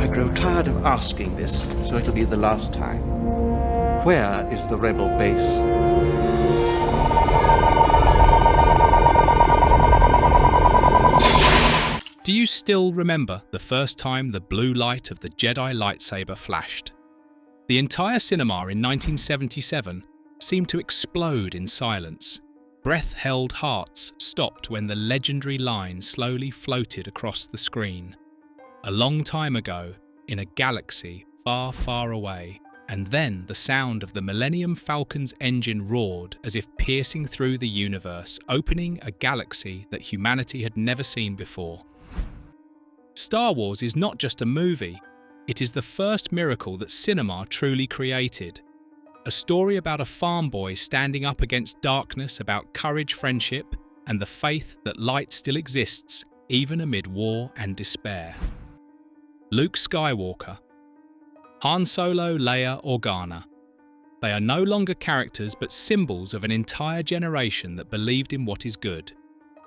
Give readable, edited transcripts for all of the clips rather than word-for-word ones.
I grow tired of asking this, so it'll be the last time. Where is the rebel base? Do you still remember the first time the blue light of the Jedi lightsaber flashed? The entire cinema in 1977 seemed to explode in silence. Breath-held hearts stopped when the legendary line slowly floated across the screen. A long time ago, in a galaxy far, far away, and then the sound of the Millennium Falcon's engine roared as if piercing through the universe, opening a galaxy that humanity had never seen before. Star Wars is not just a movie, it is the first miracle that cinema truly created. A story about a farm boy standing up against darkness, about courage, friendship, and the faith that light still exists, even amid war and despair. Luke Skywalker. Han Solo, Leia, Organa. They are no longer characters but symbols of an entire generation that believed in what is good.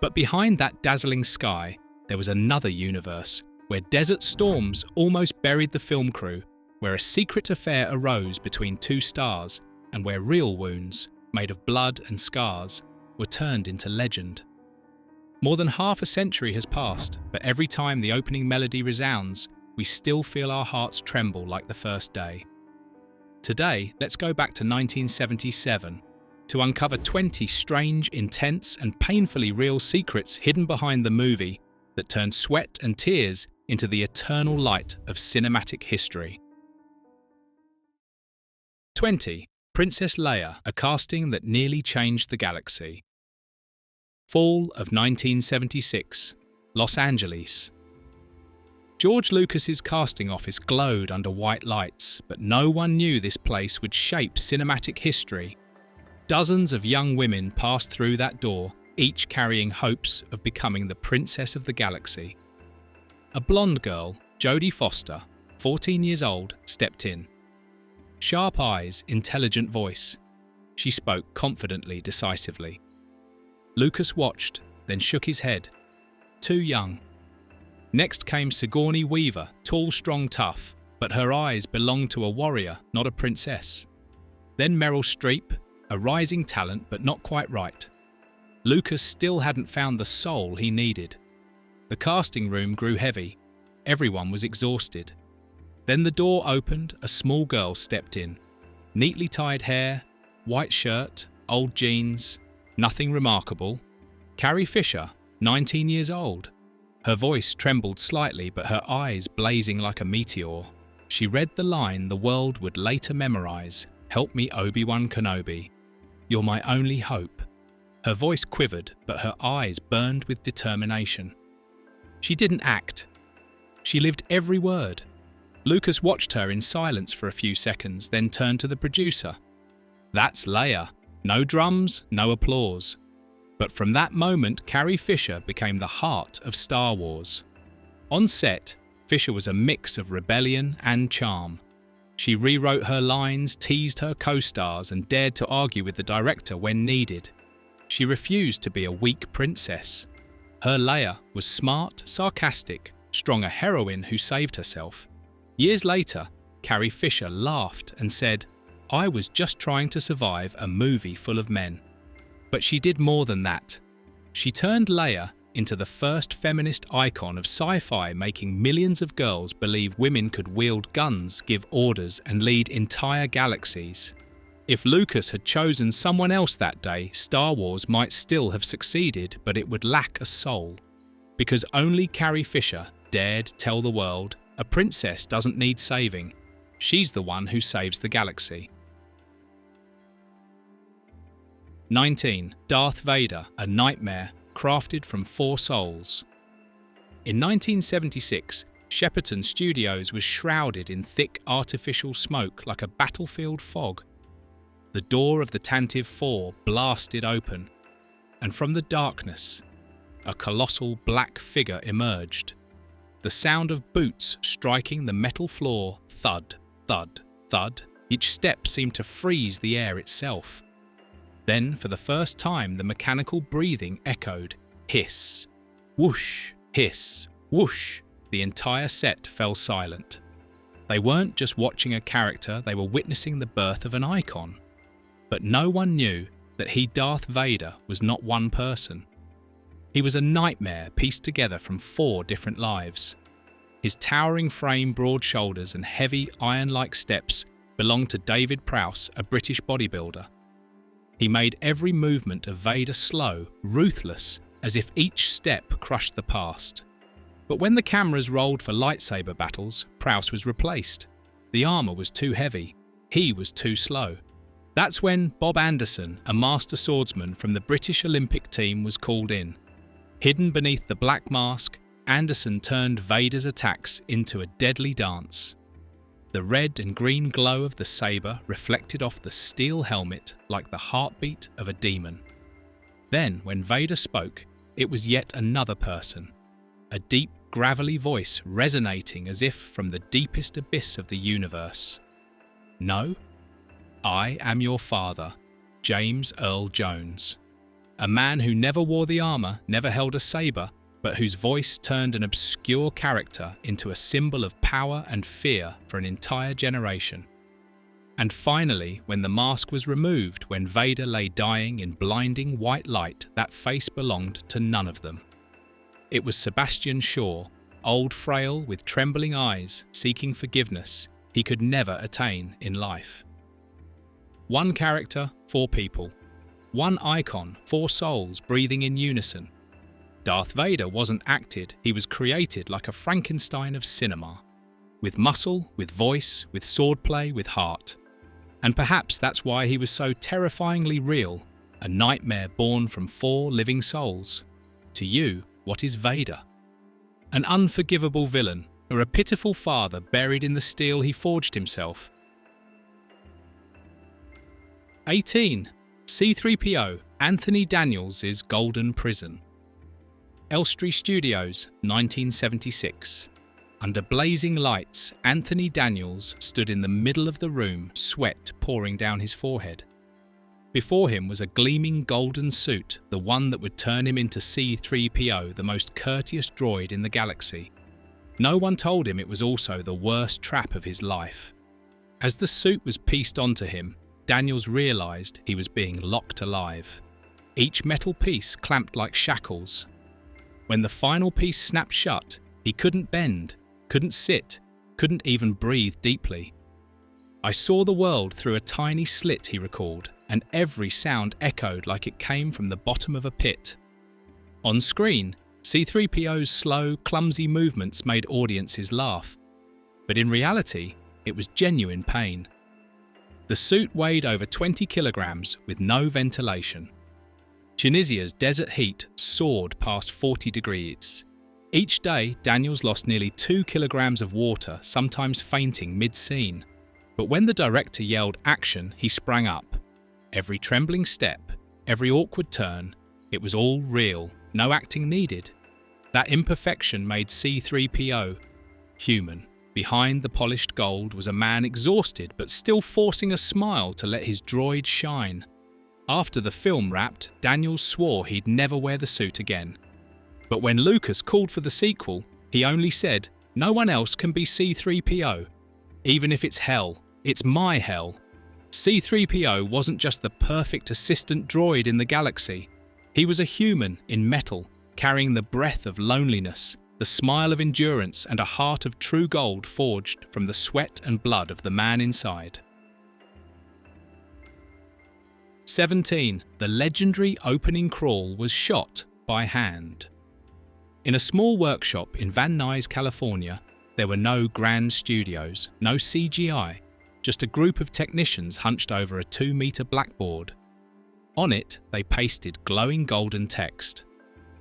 But behind that dazzling sky, there was another universe, where desert storms almost buried the film crew, where a secret affair arose between two stars, and where real wounds, made of blood and scars, were turned into legend. More than half a century has passed, but every time the opening melody resounds, we still feel our hearts tremble like the first day. Today, let's go back to 1977 to uncover 20 strange, intense, and painfully real secrets hidden behind the movie that turned sweat and tears into the eternal light of cinematic history. 20. Princess Leia, a casting that nearly changed the galaxy. Fall of 1976, Los Angeles. George Lucas's casting office glowed under white lights, but no one knew this place would shape cinematic history. Dozens of young women passed through that door, each carrying hopes of becoming the princess of the galaxy. A blonde girl, Jodie Foster, 14 years old, stepped in. Sharp eyes, intelligent voice. She spoke confidently, decisively. Lucas watched, then shook his head. Too young. Next came Sigourney Weaver, tall, strong, tough, but her eyes belonged to a warrior, not a princess. Then Meryl Streep, a rising talent but not quite right. Lucas still hadn't found the soul he needed. The casting room grew heavy. Everyone was exhausted. Then the door opened, a small girl stepped in. Neatly tied hair, white shirt, old jeans, nothing remarkable. Carrie Fisher, 19 years old. Her voice trembled slightly, but her eyes blazing like a meteor. She read the line the world would later memorize, "Help me, Obi-Wan Kenobi. You're my only hope." Her voice quivered, but her eyes burned with determination. She didn't act. She lived every word. Lucas watched her in silence for a few seconds, then turned to the producer. That's Leia. No drums, no applause. But from that moment, Carrie Fisher became the heart of Star Wars. On set, Fisher was a mix of rebellion and charm. She rewrote her lines, teased her co-stars, and dared to argue with the director when needed. She refused to be a weak princess. Her Leia was smart, sarcastic, strong, a heroine who saved herself. Years later, Carrie Fisher laughed and said, "I was just trying to survive a movie full of men." But she did more than that. She turned Leia into the first feminist icon of sci-fi, making millions of girls believe women could wield guns, give orders, and lead entire galaxies. If Lucas had chosen someone else that day, Star Wars might still have succeeded, but it would lack a soul. Because only Carrie Fisher dared tell the world, a princess doesn't need saving. She's the one who saves the galaxy. 19. Darth Vader, a nightmare crafted from 4 souls. In 1976, Shepperton Studios was shrouded in thick artificial smoke like a battlefield fog. The door of the Tantive 4 blasted open, and from the darkness, a colossal black figure emerged. The sound of boots striking the metal floor, thud, thud, thud. Each step seemed to freeze the air itself. Then, for the first time, the mechanical breathing echoed. Hiss, whoosh, hiss, whoosh. The entire set fell silent. They weren't just watching a character, they were witnessing the birth of an icon. But no one knew that Darth Vader was not one person. He was a nightmare pieced together from 4 different lives. His towering frame, broad shoulders, and heavy iron-like steps belonged to David Prowse, a British bodybuilder. He made every movement of Vader slow, ruthless, as if each step crushed the past. But when the cameras rolled for lightsaber battles, Prowse was replaced. The armor was too heavy. He was too slow. That's when Bob Anderson, a master swordsman from the British Olympic team, was called in. Hidden beneath the black mask, Anderson turned Vader's attacks into a deadly dance. The red and green glow of the saber reflected off the steel helmet like the heartbeat of a demon. Then, when Vader spoke, it was yet another person. A deep, gravelly voice resonating as if from the deepest abyss of the universe. No, I am your father, James Earl Jones. A man who never wore the armor, never held a saber, but whose voice turned an obscure character into a symbol of power and fear for an entire generation. And finally, when the mask was removed, when Vader lay dying in blinding white light, that face belonged to none of them. It was Sebastian Shaw, old, frail, with trembling eyes, seeking forgiveness he could never attain in life. 1 character, 4 people. 1 icon, 4 souls breathing in unison. Darth Vader wasn't acted, he was created like a Frankenstein of cinema. With muscle, with voice, with swordplay, with heart. And perhaps that's why he was so terrifyingly real, a nightmare born from 4 living souls. To you, what is Vader? An unforgivable villain, or a pitiful father buried in the steel he forged himself? 18. C-3PO, Anthony Daniels' Golden Prison. Elstree Studios, 1976. Under blazing lights, Anthony Daniels stood in the middle of the room, sweat pouring down his forehead. Before him was a gleaming golden suit, the one that would turn him into C-3PO, the most courteous droid in the galaxy. No one told him it was also the worst trap of his life. As the suit was pieced onto him, Daniels realized he was being locked alive. Each metal piece clamped like shackles. When the final piece snapped shut, he couldn't bend, couldn't sit, couldn't even breathe deeply. I saw the world through a tiny slit, he recalled, and every sound echoed like it came from the bottom of a pit. On screen, C-3PO's slow, clumsy movements made audiences laugh. But in reality, it was genuine pain. The suit weighed over 20 kilograms with no ventilation. Tunisia's desert heat soared past 40 degrees. Each day, Daniels lost nearly 2 kilograms of water, sometimes fainting mid-scene. But when the director yelled action, he sprang up. Every trembling step, every awkward turn, it was all real, no acting needed. That imperfection made C-3PO human. Behind the polished gold was a man exhausted but still forcing a smile to let his droid shine. After the film wrapped, Daniels swore he'd never wear the suit again. But when Lucas called for the sequel, he only said, "No one else can be C-3PO. Even if it's hell, it's my hell." C-3PO wasn't just the perfect assistant droid in the galaxy. He was a human in metal, carrying the breath of loneliness, the smile of endurance, and a heart of true gold forged from the sweat and blood of the man inside. 17. The legendary opening crawl was shot by hand. In a small workshop in Van Nuys, California, there were no grand studios, no CGI, just a group of technicians hunched over a 2-meter blackboard. On it, they pasted glowing golden text.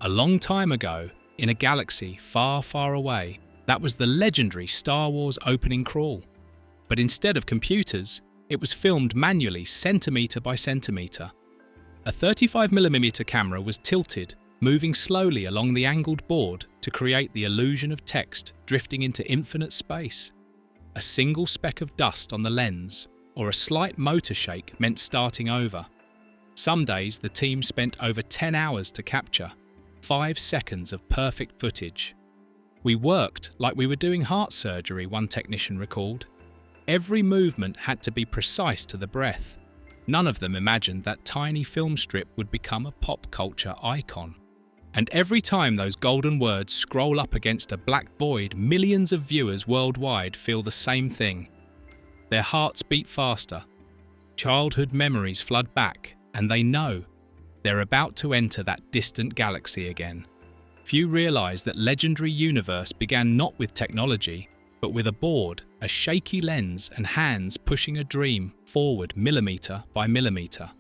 A long time ago, in a galaxy far, far away, that was the legendary Star Wars opening crawl. But instead of computers, it was filmed manually, centimetre by centimetre. A 35mm camera was tilted, moving slowly along the angled board to create the illusion of text drifting into infinite space. A single speck of dust on the lens, or a slight motor shake, meant starting over. Some days the team spent over 10 hours to capture 5 seconds of perfect footage. "We worked like we were doing heart surgery," one technician recalled. Every movement had to be precise to the breath. None of them imagined that tiny film strip would become a pop culture icon. And every time those golden words scroll up against a black void, millions of viewers worldwide feel the same thing. Their hearts beat faster. Childhood memories flood back, and they know they're about to enter that distant galaxy again. Few realize that legendary universe began not with technology, but with a board, a shaky lens, and hands pushing a dream forward millimeter by millimeter.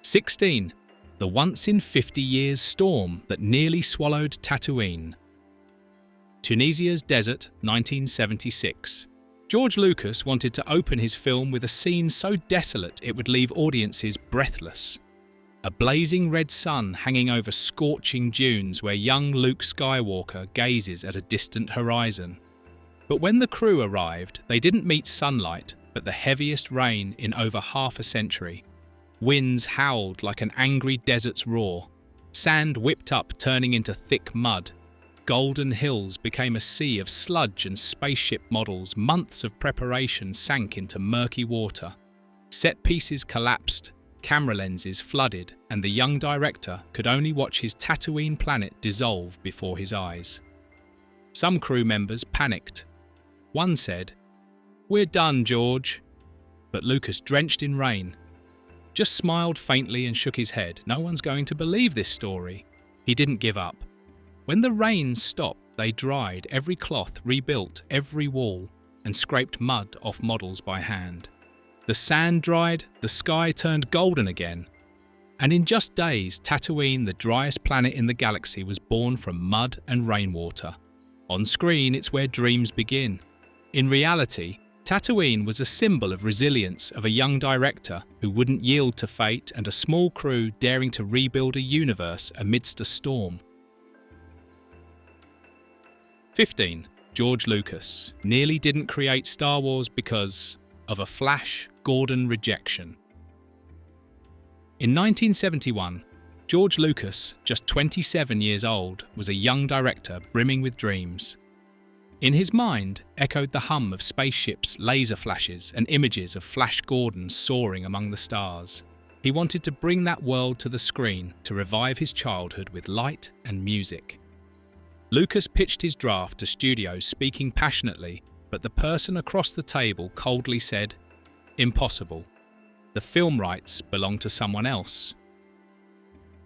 16. The once-in-50-years storm that nearly swallowed Tatooine. Tunisia's desert, 1976. George Lucas wanted to open his film with a scene so desolate it would leave audiences breathless. A blazing red sun hanging over scorching dunes where young Luke Skywalker gazes at a distant horizon. But when the crew arrived, they didn't meet sunlight, but the heaviest rain in over half a century. Winds howled like an angry desert's roar. Sand whipped up, turning into thick mud. Golden hills became a sea of sludge and spaceship models. Months of preparation sank into murky water. Set pieces collapsed, camera lenses flooded, and the young director could only watch his Tatooine planet dissolve before his eyes. Some crew members panicked. One said, "We're done, George." But Lucas, drenched in rain, just smiled faintly and shook his head. No one's going to believe this story. He didn't give up. When the rain stopped, they dried every cloth, rebuilt every wall, and scraped mud off models by hand. The sand dried, the sky turned golden again. And in just days, Tatooine, the driest planet in the galaxy, was born from mud and rainwater. On screen, it's where dreams begin. In reality, Tatooine was a symbol of resilience, of a young director who wouldn't yield to fate, and a small crew daring to rebuild a universe amidst a storm. 15. George Lucas nearly didn't create Star Wars because of a Flash Gordon rejection. In 1971, George Lucas, just 27 years old, was a young director brimming with dreams. In his mind echoed the hum of spaceships, laser flashes, and images of Flash Gordon soaring among the stars. He wanted to bring that world to the screen, to revive his childhood with light and music. Lucas pitched his draft to studios, speaking passionately, but the person across the table coldly said, "Impossible. The film rights belong to someone else."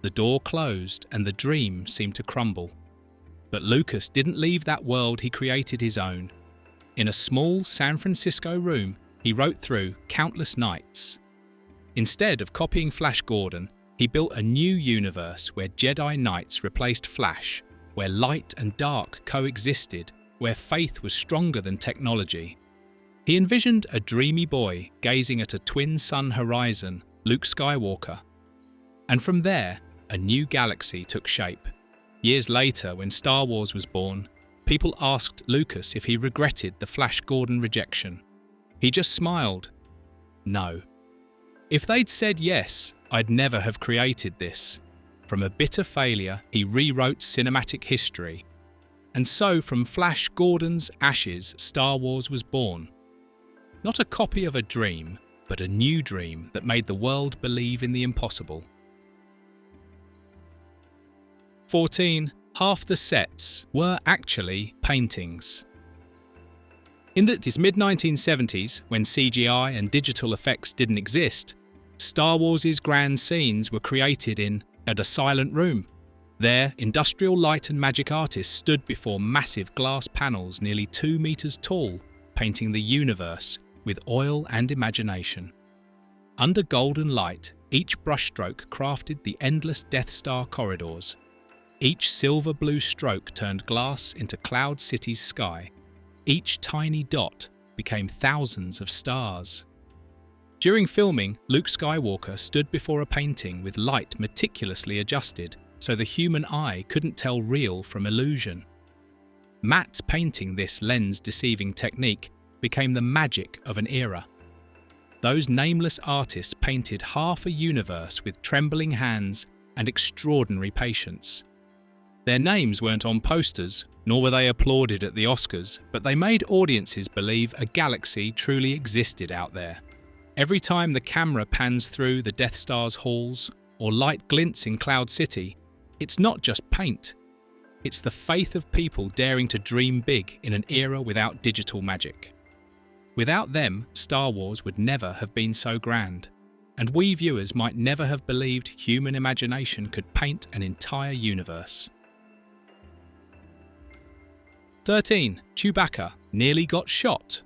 The door closed and the dream seemed to crumble. But Lucas didn't leave that world, he created his own. In a small San Francisco room, he wrote through countless nights. Instead of copying Flash Gordon, he built a new universe where Jedi Knights replaced Flash, where light and dark coexisted, where faith was stronger than technology. He envisioned a dreamy boy gazing at a twin-sun horizon, Luke Skywalker. And from there, a new galaxy took shape. Years later, when Star Wars was born, people asked Lucas if he regretted the Flash Gordon rejection. He just smiled. "No. If they'd said yes, I'd never have created this." From a bitter failure, he rewrote cinematic history. And so, from Flash Gordon's ashes, Star Wars was born. Not a copy of a dream, but a new dream that made the world believe in the impossible. 14. Half the sets were actually paintings. In the mid-1970s, when CGI and digital effects didn't exist, Star Wars' grand scenes were created in a silent room. There, industrial light and magic artists stood before massive glass panels nearly 2 meters tall, painting the universe with oil and imagination. Under golden light, each brushstroke crafted the endless Death Star corridors. Each silver-blue stroke turned glass into Cloud City's sky. Each tiny dot became thousands of stars. During filming, Luke Skywalker stood before a painting with light meticulously adjusted, so the human eye couldn't tell real from illusion. Matte painting, this lens-deceiving technique, became the magic of an era. Those nameless artists painted half a universe with trembling hands and extraordinary patience. Their names weren't on posters, nor were they applauded at the Oscars, but they made audiences believe a galaxy truly existed out there. Every time the camera pans through the Death Star's halls or light glints in Cloud City, it's not just paint. It's the faith of people daring to dream big in an era without digital magic. Without them, Star Wars would never have been so grand, and we viewers might never have believed human imagination could paint an entire universe. 13. Chewbacca nearly got shot.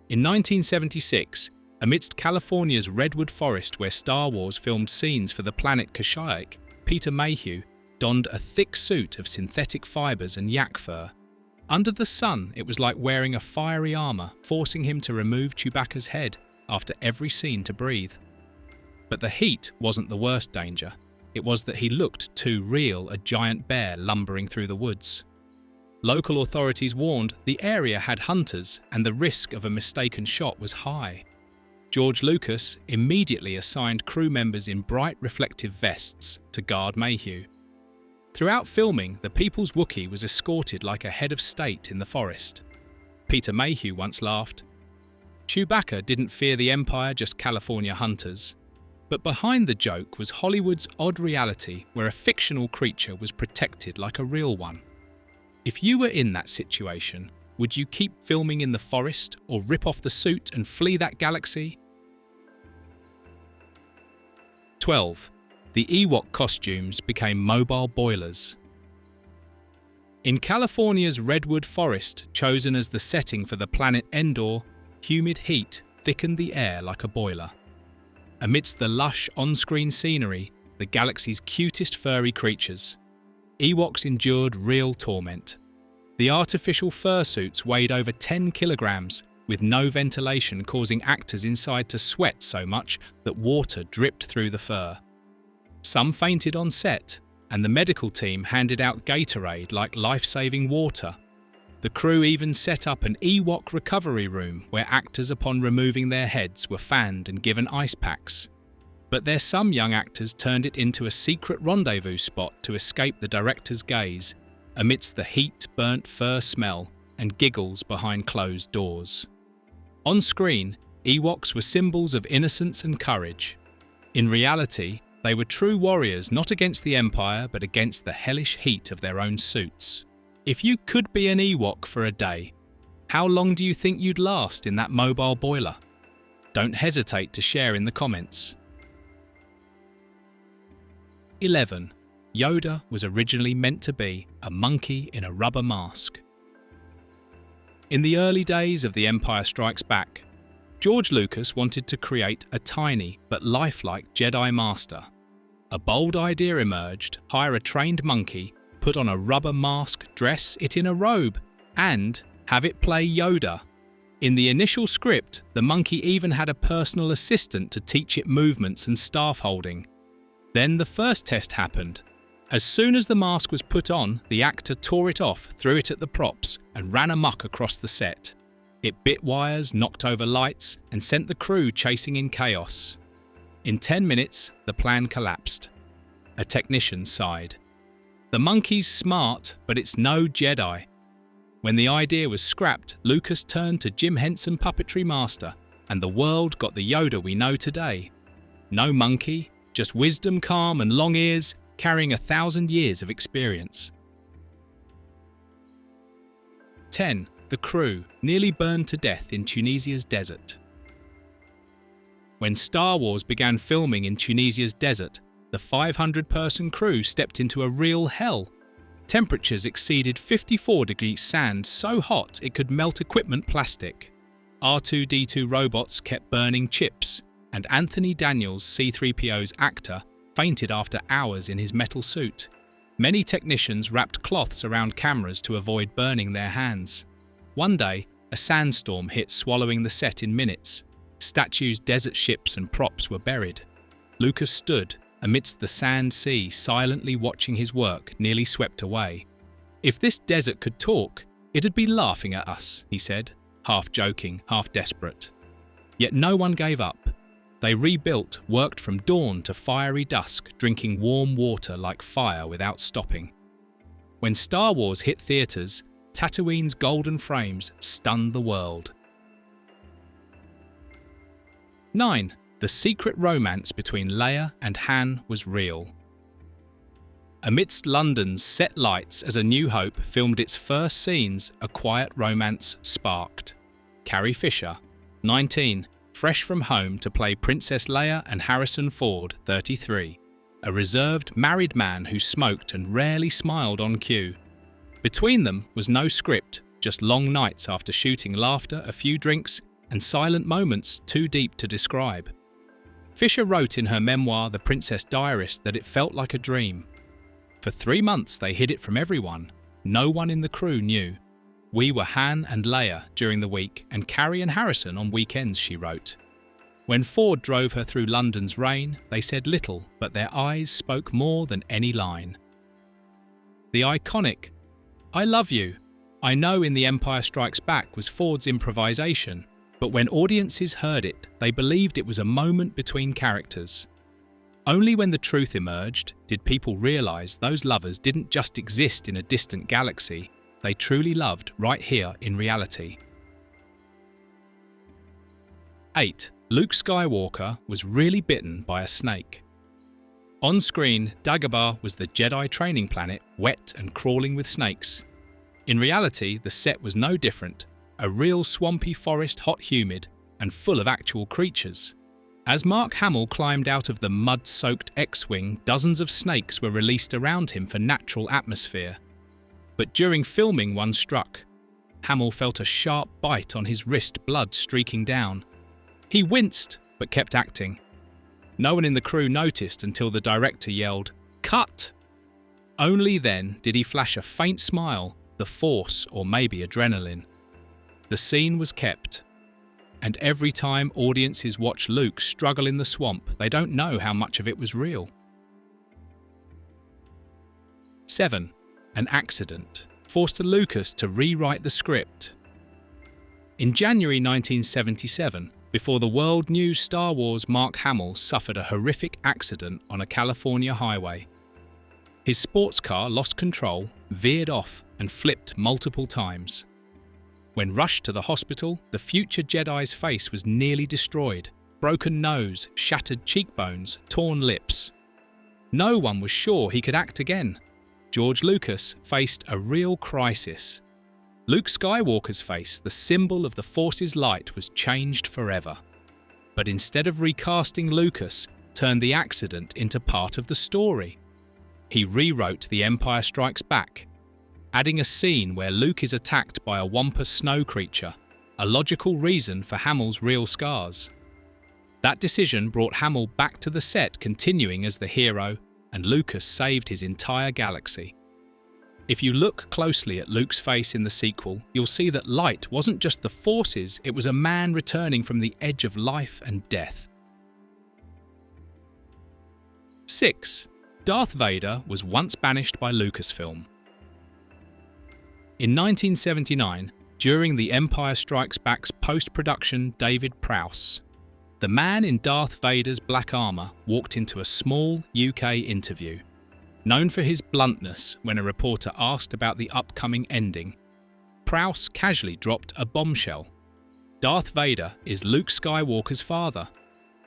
In 1976, amidst California's redwood forest where Star Wars filmed scenes for the planet Kashyyyk, Peter Mayhew donned a thick suit of synthetic fibers and yak fur. Under the sun, it was like wearing a fiery armor, forcing him to remove Chewbacca's head after every scene to breathe. But the heat wasn't the worst danger. It was that he looked too real, a giant bear lumbering through the woods. Local authorities warned the area had hunters and the risk of a mistaken shot was high. George Lucas immediately assigned crew members in bright reflective vests to guard Mayhew. Throughout filming, the People's Wookiee was escorted like a head of state in the forest. Peter Mayhew once laughed, "Chewbacca didn't fear the Empire, just California hunters." But behind the joke was Hollywood's odd reality where a fictional creature was protected like a real one. If you were in that situation, would you keep filming in the forest or rip off the suit and flee that galaxy? 12. The Ewok costumes became mobile boilers. In California's redwood forest, chosen as the setting for the planet Endor, humid heat thickened the air like a boiler. Amidst the lush on-screen scenery, the galaxy's cutest furry creatures, Ewoks endured real torment. The artificial fursuits weighed over 10 kilograms, with no ventilation causing actors inside to sweat so much that water dripped through the fur. Some fainted on set, and the medical team handed out Gatorade like life-saving water. The crew even set up an Ewok recovery room where actors upon removing their heads were fanned and given ice packs. But some young actors turned it into a secret rendezvous spot to escape the director's gaze, amidst the heat-burnt fur smell and giggles behind closed doors. On screen, Ewoks were symbols of innocence and courage. In reality, they were true warriors not against the Empire but against the hellish heat of their own suits. If you could be an Ewok for a day, how long do you think you'd last in that mobile boiler? Don't hesitate to share in the comments. 11. Yoda was originally meant to be a monkey in a rubber mask. In the early days of The Empire Strikes Back, George Lucas wanted to create a tiny but lifelike Jedi Master. A bold idea emerged: hire a trained monkey, put on a rubber mask, dress it in a robe, and have it play Yoda. In the initial script, the monkey even had a personal assistant to teach it movements and staff holding. Then the first test happened. As soon as the mask was put on, the actor tore it off, threw it at the props, and ran amok across the set. It bit wires, knocked over lights, and sent the crew chasing in chaos. In 10 minutes, the plan collapsed. A technician sighed. "The monkey's smart, but it's no Jedi." When the idea was scrapped, Lucas turned to Jim Henson Puppetry Master, and the world got the Yoda we know today. No monkey, just wisdom, calm, and long ears, carrying 1,000 years of experience. 10. The crew nearly burned to death in Tunisia's desert. When Star Wars began filming in Tunisia's desert, the 500-person crew stepped into a real hell. Temperatures exceeded 54 degrees sand so hot it could melt equipment plastic. R2-D2 robots kept burning chips, and Anthony Daniels, C-3PO's actor, fainted after hours in his metal suit. Many technicians wrapped cloths around cameras to avoid burning their hands. One day, a sandstorm hit, swallowing the set in minutes. Statues, desert ships, and props were buried. Lucas stood amidst the sand sea, silently watching his work nearly swept away. "If this desert could talk, it'd be laughing at us," he said, half joking, half desperate. Yet no one gave up. They rebuilt, worked from dawn to fiery dusk, drinking warm water like fire without stopping. When Star Wars hit theaters, Tatooine's golden frames stunned the world. 9. The secret romance between Leia and Han was real. Amidst London's set lights as A New Hope filmed its first scenes, a quiet romance sparked. Carrie Fisher, 19, fresh from home to play Princess Leia, and Harrison Ford, 33, a reserved married man who smoked and rarely smiled on cue. Between them was no script, just long nights after shooting, laughter, a few drinks, and silent moments too deep to describe. Fisher wrote in her memoir, The Princess Diarist, that it felt like a dream. For 3 months they hid it from everyone. No one in the crew knew. We were Han and Leia during the week and Carrie and Harrison on weekends, she wrote. When Ford drove her through London's rain, they said little, but their eyes spoke more than any line. The iconic, "I love you, I know in The Empire Strikes Back" was Ford's improvisation, but when audiences heard it, they believed it was a moment between characters. Only when the truth emerged did people realise those lovers didn't just exist in a distant galaxy, they truly loved right here in reality. 8. Luke Skywalker was really bitten by a snake. On screen, Dagobah was the Jedi training planet, wet and crawling with snakes. In reality, the set was no different, a real swampy forest, hot, humid, and full of actual creatures. As Mark Hamill climbed out of the mud-soaked X-Wing, dozens of snakes were released around him for natural atmosphere. But during filming, one struck. Hamill felt a sharp bite on his wrist, blood streaking down. He winced, but kept acting. No one in the crew noticed until the director yelled, "Cut!" Only then did he flash a faint smile, the force or maybe adrenaline. The scene was kept. And every time audiences watch Luke struggle in the swamp, they don't know how much of it was real. 7. An accident forced Lucas to rewrite the script. In January 1977, before the world knew Star Wars, Mark Hamill suffered a horrific accident on a California highway. His sports car lost control, veered off, and flipped multiple times. When rushed to the hospital, the future Jedi's face was nearly destroyed. Broken nose, shattered cheekbones, torn lips. No one was sure he could act again. George Lucas faced a real crisis. Luke Skywalker's face, the symbol of the Force's light, was changed forever. But instead of recasting Lucas, turned the accident into part of the story. He rewrote The Empire Strikes Back, adding a scene where Luke is attacked by a wampus snow creature, a logical reason for Hamill's real scars. That decision brought Hamill back to the set, continuing as the hero, and Lucas saved his entire galaxy. If you look closely at Luke's face in the sequel, you'll see that light wasn't just the Force's, it was a man returning from the edge of life and death. 6. Darth Vader was once banished by Lucasfilm. In 1979, during The Empire Strikes Back's post-production David Prowse, the man in Darth Vader's black armour walked into a small UK interview. Known for his bluntness when a reporter asked about the upcoming ending, Prowse casually dropped a bombshell. Darth Vader is Luke Skywalker's father.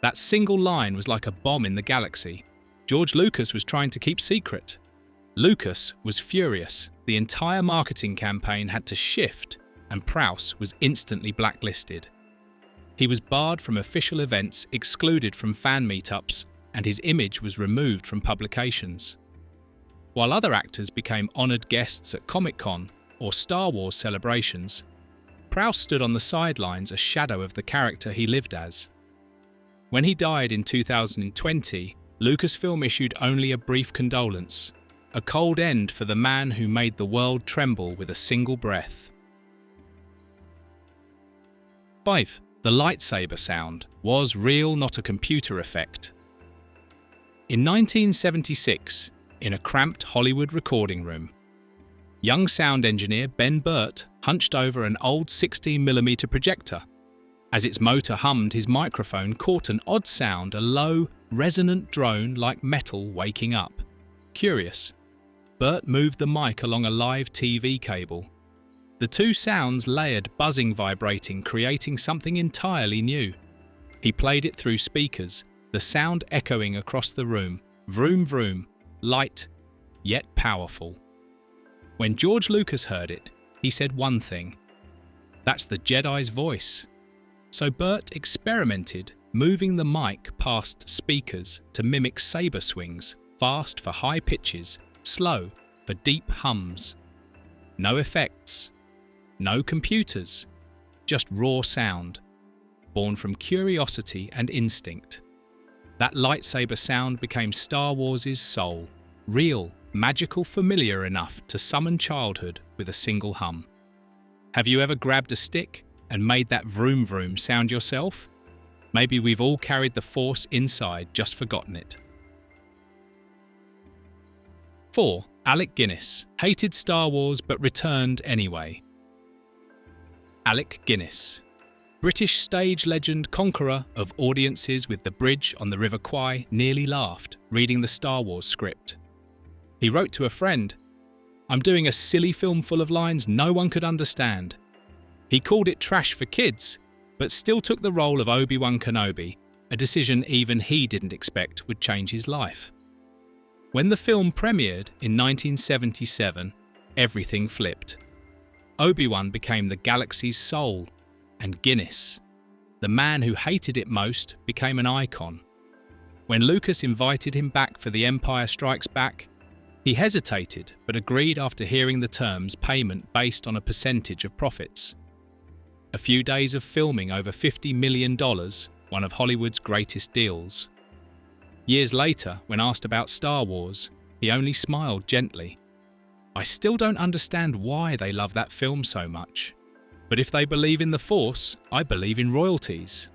That single line was like a bomb in the galaxy. George Lucas was trying to keep secret. Lucas was furious. The entire marketing campaign had to shift, and Prowse was instantly blacklisted. He was barred from official events, excluded from fan meetups, and his image was removed from publications. While other actors became honoured guests at Comic-Con or Star Wars celebrations, Prowse stood on the sidelines, a shadow of the character he lived as. When he died in 2020, Lucasfilm issued only a brief condolence, a cold end for the man who made the world tremble with a single breath. 5. The lightsaber sound was real, not a computer effect. In 1976, in a cramped Hollywood recording room, young sound engineer Ben Burt hunched over an old 16mm projector. As its motor hummed, his microphone caught an odd sound, a low, resonant drone like metal waking up. Curious, Bert moved the mic along a live TV cable. The two sounds layered, buzzing, vibrating, creating something entirely new. He played it through speakers, the sound echoing across the room. Vroom vroom, light, yet powerful. When George Lucas heard it, he said one thing: "That's the Jedi's voice." So Bert experimented, moving the mic past speakers to mimic saber swings, fast for high pitches, slow for deep hums. No effects, no computers, just raw sound, born from curiosity and instinct. That lightsaber sound became Star Wars' soul, real, magical, familiar enough to summon childhood with a single hum. Have you ever grabbed a stick and made that vroom vroom sound yourself? Maybe we've all carried the Force inside, just forgotten it. 4. Alec Guinness hated Star Wars but returned anyway. Alec Guinness, British stage legend, conqueror of audiences with The Bridge on the River Kwai, nearly laughed reading the Star Wars script. He wrote to a friend, "I'm doing a silly film full of lines no one could understand." He called it trash for kids, but still took the role of Obi-Wan Kenobi, a decision even he didn't expect would change his life. When the film premiered in 1977, everything flipped. Obi-Wan became the galaxy's soul, and Guinness, the man who hated it most, became an icon. When Lucas invited him back for The Empire Strikes Back, he hesitated but agreed after hearing the terms payment based on a percentage of profits. A few days of filming over $50 million, one of Hollywood's greatest deals. Years later, when asked about Star Wars, he only smiled gently. "I still don't understand why they love that film so much. But if they believe in the Force, I believe in royalties."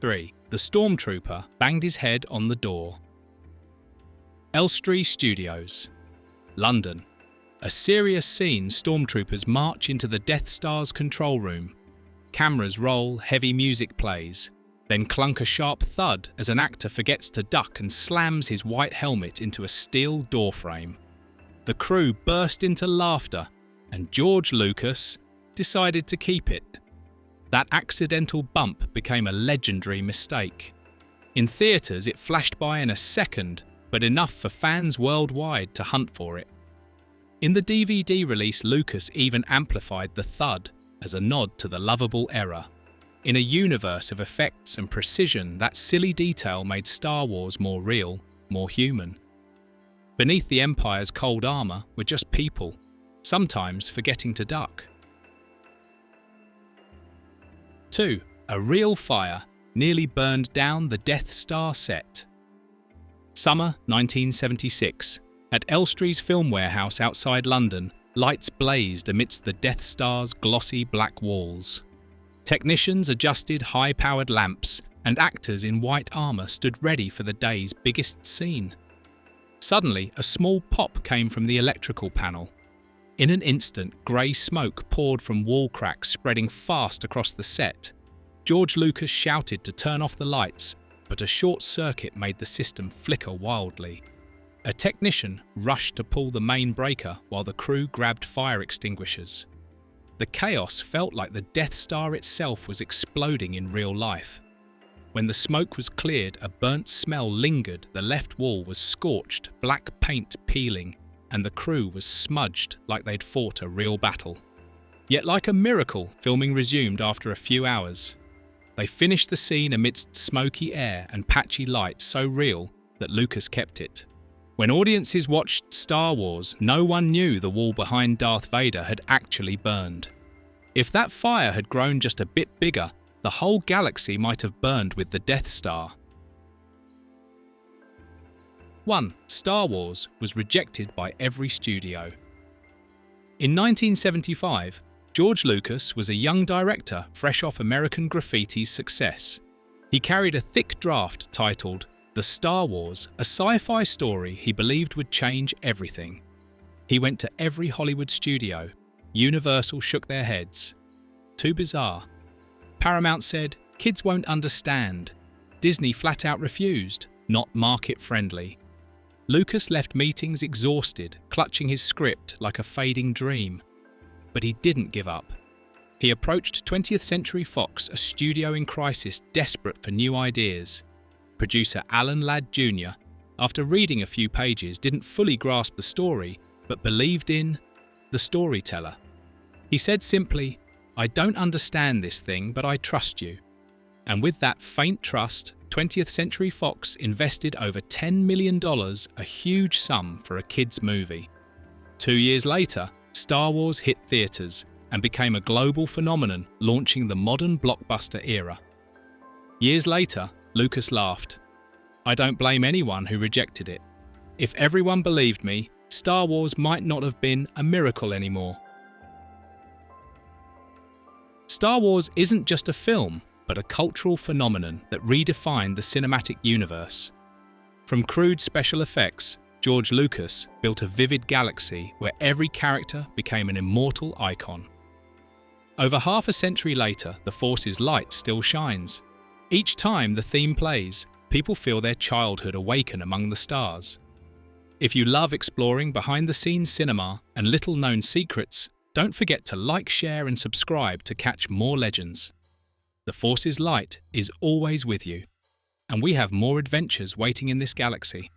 3. The Stormtrooper banged his head on the door. Elstree Studios, London. A serious scene, stormtroopers march into the Death Star's control room. Cameras roll, heavy music plays. Then clunk a sharp thud as an actor forgets to duck and slams his white helmet into a steel doorframe. The crew burst into laughter, and George Lucas decided to keep it. That accidental bump became a legendary mistake. In theatres, it flashed by in a second, but enough for fans worldwide to hunt for it. In the DVD release, Lucas even amplified the thud as a nod to the lovable era. In a universe of effects and precision, that silly detail made Star Wars more real, more human. Beneath the Empire's cold armour were just people, sometimes forgetting to duck. 2. A real fire nearly burned down the Death Star set. Summer 1976. At Elstree's film warehouse outside London, lights blazed amidst the Death Star's glossy black walls. Technicians adjusted high-powered lamps, and actors in white armour stood ready for the day's biggest scene. Suddenly, a small pop came from the electrical panel. In an instant, grey smoke poured from wall cracks, spreading fast across the set. George Lucas shouted to turn off the lights, but a short circuit made the system flicker wildly. A technician rushed to pull the main breaker while the crew grabbed fire extinguishers. The chaos felt like the Death Star itself was exploding in real life. When the smoke was cleared, a burnt smell lingered, the left wall was scorched, black paint peeling, and the crew was smudged like they'd fought a real battle. Yet like a miracle, filming resumed after a few hours. They finished the scene amidst smoky air and patchy light so real that Lucas kept it. When audiences watched Star Wars, no one knew the wall behind Darth Vader had actually burned. If that fire had grown just a bit bigger, the whole galaxy might have burned with the Death Star. 1. Star Wars was rejected by every studio. In 1975, George Lucas was a young director fresh off American Graffiti's success. He carried a thick draft titled The Star Wars, a sci-fi story he believed would change everything. He went to every Hollywood studio. Universal shook their heads. too bizarre. Paramount said, kids won't understand. Disney flat out refused, not market-friendly. Lucas left meetings exhausted, clutching his script like a fading dream. But he didn't give up. He approached 20th Century Fox, a studio in crisis desperate for new ideas. Producer Alan Ladd Jr., after reading a few pages, didn't fully grasp the story, but believed in the storyteller. He said simply, "I don't understand this thing, but I trust you." And with that faint trust, 20th Century Fox invested over $10 million, a huge sum for a kids' movie. 2 years later, Star Wars hit theaters and became a global phenomenon, launching the modern blockbuster era. Years later, Lucas laughed. "I don't blame anyone who rejected it. If everyone believed me, Star Wars might not have been a miracle anymore." Star Wars isn't just a film, but a cultural phenomenon that redefined the cinematic universe. From crude special effects, George Lucas built a vivid galaxy where every character became an immortal icon. Over half a century later, the Force's light still shines. Each time the theme plays, people feel their childhood awaken among the stars. If you love exploring behind-the-scenes cinema and little-known secrets, don't forget to like, share and subscribe to catch more legends. The Force's light is always with you, and we have more adventures waiting in this galaxy.